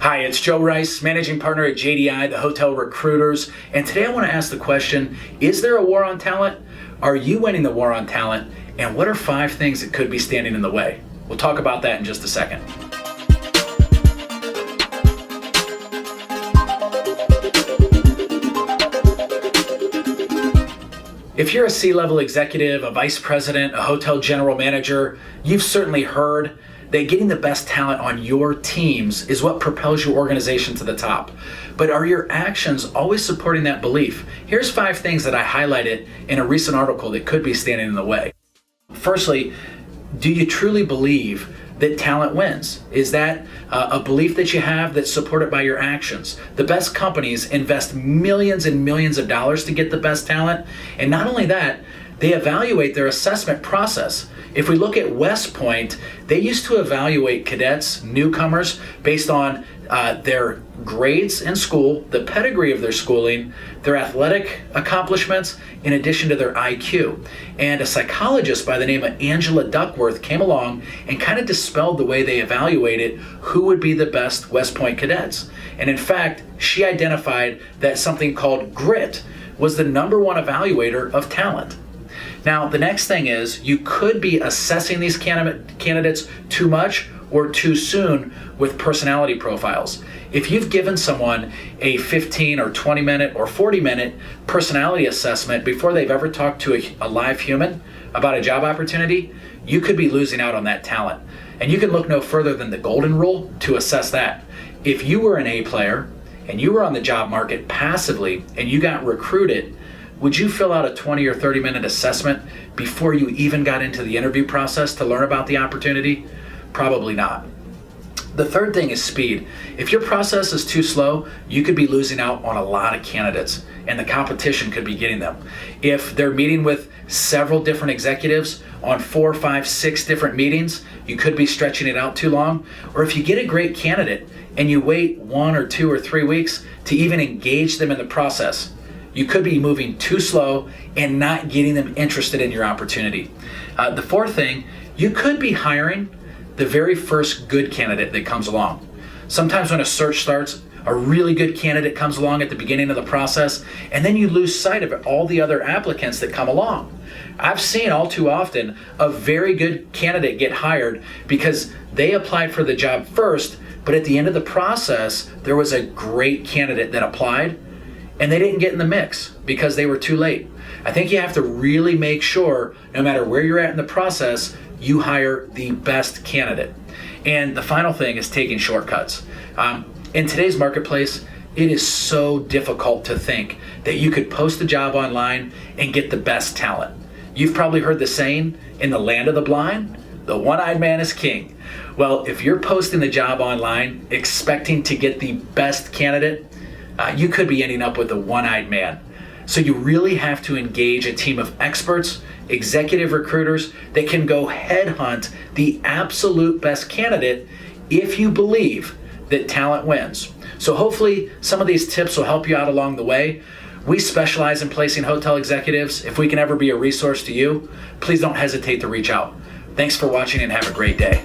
Hi, it's Joe Rice, managing partner at JDI, the hotel recruiters. And today I want to ask the question, is there a war on talent? Are you winning the war on talent? And what are 5 things that could be standing in the way? We'll talk about that in just a second. If you're a C-level executive, a vice president, a hotel general manager, you've certainly heard that getting the best talent on your teams is what propels your organization to the top. But are your actions always supporting that belief? Here's 5 things that I highlighted in a recent article that could be standing in the way. Firstly, do you truly believe that talent wins? Is that a belief that you have that's supported by your actions? The best companies invest millions and millions of dollars to get the best talent. And not only that, they evaluate their assessment process. If we look at West Point, they used to evaluate cadets, newcomers, based on their grades in school, the pedigree of their schooling, their athletic accomplishments, in addition to their IQ. And a psychologist by the name of Angela Duckworth came along and kind of dispelled the way they evaluated who would be the best West Point cadets. And in fact, she identified that something called grit was the #1 evaluator of talent. Now, the next thing is you could be assessing these candidates too much or too soon with personality profiles. If you've given someone a 15 or 20 minute or 40 minute personality assessment before they've ever talked to a live human about a job opportunity, you could be losing out on that talent. And you can look no further than the golden rule to assess that. If you were an A player and you were on the job market passively and you got recruited, would you fill out a 20 or 30 minute assessment before you even got into the interview process to learn about the opportunity? Probably not. The third thing is speed. If your process is too slow, you could be losing out on a lot of candidates and the competition could be getting them. If they're meeting with several different executives on 4, 5, 6 different meetings, you could be stretching it out too long. Or if you get a great candidate and you wait 1 or 2 or 3 weeks to even engage them in the process, you could be moving too slow and not getting them interested in your opportunity. The fourth thing, you could be hiring the very first good candidate that comes along. Sometimes when a search starts, a really good candidate comes along at the beginning of the process, and then you lose sight of all the other applicants that come along. I've seen all too often a very good candidate get hired because they applied for the job first, but at the end of the process, there was a great candidate that applied, and they didn't get in the mix because they were too late. I think you have to really make sure, no matter where you're at in the process, you hire the best candidate. And the final thing is taking shortcuts. In today's marketplace, it is so difficult to think that you could post a job online and get the best talent. You've probably heard the saying, in the land of the blind, the one-eyed man is king. Well, if you're posting the job online expecting to get the best candidate, you could be ending up with a one-eyed man. So you really have to engage a team of experts, executive recruiters that can go headhunt the absolute best candidate if you believe that talent wins. So hopefully some of these tips will help you out along the way. We specialize in placing hotel executives. If we can ever be a resource to you, please don't hesitate to reach out. Thanks for watching and have a great day.